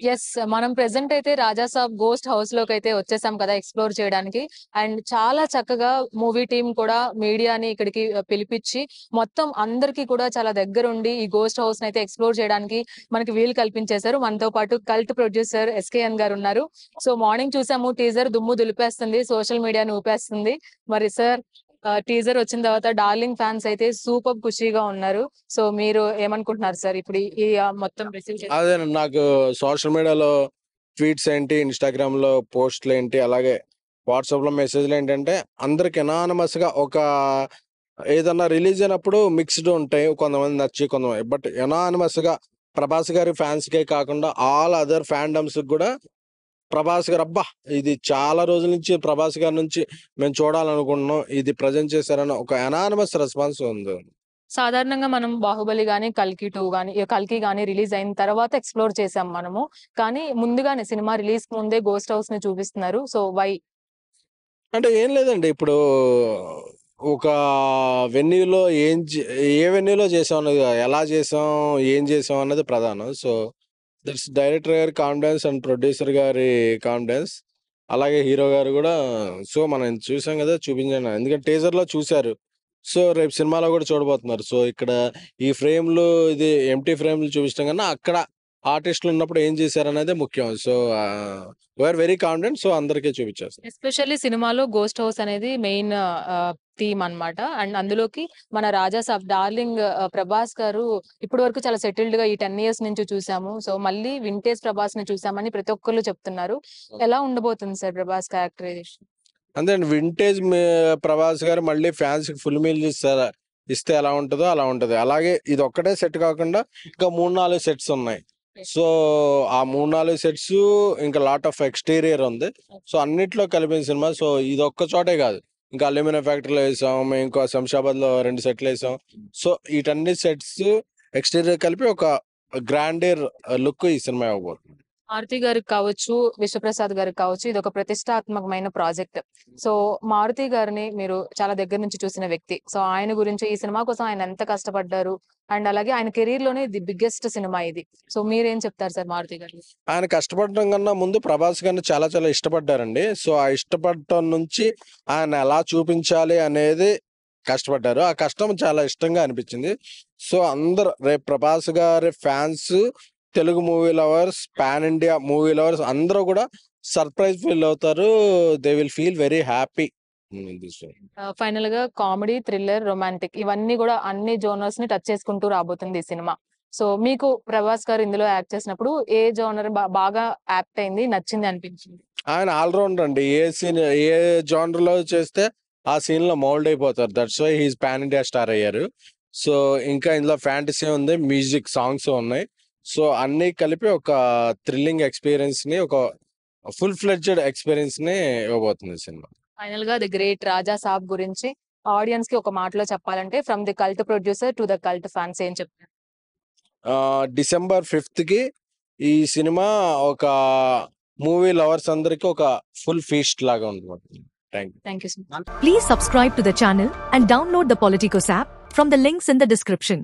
Yes. మనం present అయితే 'Raja Saab' ghost హౌస్‌లోకైతే వచ్చేసాం కదా! ఎక్స్‌ప్లోర్ చేయడానికి. అండ్ చాలా చక్కగా మూవీ టీమ్ కూడా మీడియాని ఇక్కడికి పిలిపిచ్చి మొత్తం అందరికీ కూడా చాలా దగ్గరుండి ఈ గోస్ట్ హౌస్‌నైతే ఎక్స్‌ప్లోర్ చేయడానికి మనకి వీలు కల్పించేశారు. మనతో పాటు కల్ట్ ప్రొడ్యూసర్ ఎస్‌కేఎన్ గారున్నారు. సో, మార్నింగ్ చూసాము టీజర్ దుమ్ము దులిపేస్తుంది. సోషల్ మీడియాని ఊపేస్తుంది. మరి సార్ టీజర్ వచ్చిన తర్వాత 'డార్లింగ్' ఫ్యాన్స్ అయితే సూపర్బ్ ఖుషీగా ఉన్నారు. సో, మీరు ఏమనుకుంటున్నారు సార్? ఇప్పుడు ఈ మొత్తం రిసీవ్ చేసి అదేనండి. నాకు సోషల్ మీడియాలో ట్వీట్స్ ఏంటి, ఇన్‌స్టాగ్రామ్‌లో పోస్ట్‌లేంటి, అలాగే వాట్సాప్‌లో మెసేజ్‌లేంటంటే అందరికి ఎనానిమస్‌గా ఏదన్నా రిలీజ్ అయినప్పుడు మిక్స్డ్ ఉంటాయి. కొంతమంది నచ్చి కొంతమంది బట్ ఎనానిమస్‌గా ప్రభాస్ గారి ఫ్యాన్స్‌కే కాకుండా ఆల్ అదర్ ఫ్యాండమ్స్‌కి గూడా ప్రభాస్ గారు అబ్బా! ఇది చాలా రోజుల నుంచి ప్రభాస్ గారి నుంచి మేము చూడాలనుకుంటున్నాం. ఇది ప్రెజెంట్ చేశారని ఒక ఎనానిమస్ రెస్పాన్స్ ఉంది. సాధారణంగా మనం 'బాహుబలి' గాని, 'కల్కి 2' గాని 'కల్కి' గాని రిలీజ్ అయిన తర్వాత ఎక్స్‌ప్లోర్ చేసాం మనము. కానీ ముందుగానే సినిమా రిలీజ్‌కి ముందే గోస్ట్ హౌస్‌ని చూపిస్తున్నారు. So, why? అంటే ఏం లేదండి. ఇప్పుడు ఒక వెన్యూలో ఏ వెన్యూలో చేసాం అన్నది కాదు. ఎలా చేసాం, ఏం చేసాం అన్నది ప్రధానం. సో, దట్స్ డైరెక్టర్ గారి కాన్ఫిడెన్స్ అండ్ ప్రొడ్యూసర్ గారి కాన్ఫిడెన్స్. అలాగే హీరో గారు గూడా సో, మనం చూసాం గదా! చూపించాను. ఎందుకంటే టీజర్‌లో చూసారు. సో, రేపు సినిమాలో గూడా చూడబోతున్నారు. సో, ఇక్కడ ఈ ఫ్రేమ్‌లు ఇది ఎంప్టీ ఫ్రేమ్‌లు చూపించడం కన్నా అక్కడ ఆర్టిస్ట్‌లు ఉన్నప్పుడు ఏం చేశారనేదే ముఖ్యం. So, we are very confident. So, అందరికీ చూపించేస్తాం. ఎస్పెషల్లీ సినిమాలో గోస్ట్ హౌస్ అనేది మెయిన్ థీమ్ అన్నమాట. అండ్ అందులోకి మన 'రాజాసాబ్' డార్లింగ్ 'ప్రభాస్' గారు ఇప్పటి వరకు చాలా సెటిల్డ్‌గా ఈ 10 ఇయర్స్ నుంచి చూసాము. సో, మళ్ళీ వింటేజ్ 'ప్రభాస్‌ని' చూసామని ప్రతి ఒక్కళ్ళు చెప్తున్నారు. ఎలా ఉండబోతుంది సార్ 'ప్రభాస్' క్యారెక్టరైజేషన్? అంతే అండి. వింటేజ్ 'ప్రభాస్' గారు మళ్ళీ ఫ్యాన్స్‌కి ఫుల్ మీల్ ఇస్తే ఎలా ఉంటదో అలా ఉంటది. అలాగే ఇదొక్కటే సెట్ కాకుండా ఇంకా 3, 4 సెట్స్ ఉన్నాయి. సో, ఆ 3, 4 సెట్స్ ఇంకా లాట్ ఆఫ్ ఎక్స్‌టీరియర్ ఉంది. సో, అన్నిట్లో కలిపిన సినిమా. సో, ఇదొక్క చోటే కాదు. ఇంకా అల్యూమినియం ఫ్యాక్టరీలో ఏసాం. మేము ఇంకో శంషాబాద్‌లో 2 సెట్‌లేసాం. సో, వీటన్ని సెట్స్ ఎక్స్‌టీరియర్ కలిపి ఒక గ్రాండియర్ లుక్ ఈ సినిమా ఇవ్వబోతుంది. 'మారుతి' గారికి కావచ్చు, 'విశ్వప్రసాద్' గారికి కావచ్చు ఇదొక ప్రతిష్టాత్మకమైన ప్రాజెక్ట్. సో, 'మారుతి' గారిని మీరు చాలా దగ్గర నుంచి చూసిన వ్యక్తి. సో, ఆయన గురించి ఈ సినిమా కోసం ఆయన ఎంత కష్టపడ్డారు? అండ్ అలాగే ఆయన కెరియర్‌లోనే ది బిగ్గెస్ట్ సినిమా ఇది. సో, మీరేం చెప్తారు సార్ 'మారుతి' గారి గురించి? ఆయన కష్టపడడం కన్నా ముందు 'ప్రభాస్' గారిని చాలా చాలా ఇష్టపడ్డారండి. సో, ఆ ఇష్టపడటం నుంచి ఆయన ఎలా చూపించాలి అనేది కష్టపడ్డారు. ఆ కష్టం చాలా ఇష్టంగా అనిపించింది. సో, అందరూ రేపు 'ప్రభాస్' గారి fans, Telugu movie lovers, pan India movie lovers అందరూ కూడా సర్ప్రైజ్ ఫీల్ అవుతారు. They will feel very happy in this way. ఫైనల్‌గా కామెడీ, థ్రిల్లర్, రొమాంటిక్ ఇవన్నీ గూడా అన్ని జోనర్స్‌ని టచ్ చేసుకుంటూ రాబోతుంది ఈ సినిమా. సో, మీకు 'ప్రభాస్' గారు ఇందులో యాక్ట్ చేసినప్పుడు ఏ జోనర్ బాగా యాప్ట్ అయింది, నచ్చింది అనిపించింది? ఆయన ఆల్ రౌండర్ అండి. ఏ జానర్‌లో చేస్తే ఆ సీన్‌లో మౌల్డ్ అయిపోతారు. That's why he is pan India star అయ్యారు. సో, ఇంకా ఇందులో ఫ్యాంటసీ ఉంది. మ్యూజిక్ సాంగ్స్ ఉన్నాయి. సో, అన్నీ కలిపి ఒక థ్రిల్లింగ్ ఎక్స్‌పీరియన్స్‌ని ఒక ఫుల్ ఫ్లెడ్జ్డ్ ఎక్స్‌పీరియన్స్‌ని ఇవ్వబోతుంది సినిమా. ఫైనల్‌గా ది గ్రేట్ 'రాజా సాబ్' గురించి ఆడియన్స్‌కి ఒక మాటలో చెప్పాలంటే from the cult producer to the cult fans ఏం చెప్తారు? డిసెంబర్ 5థ్‌కి ఈ సినిమా ఒక మూవీ లవర్స్ అందరికి ఒక ఫుల్ ఫీస్ట్ లాగా ఉండబోతుంది. Thank you. Thank you so much. Please subscribe to the channel and download the Politicos app from the links in the description.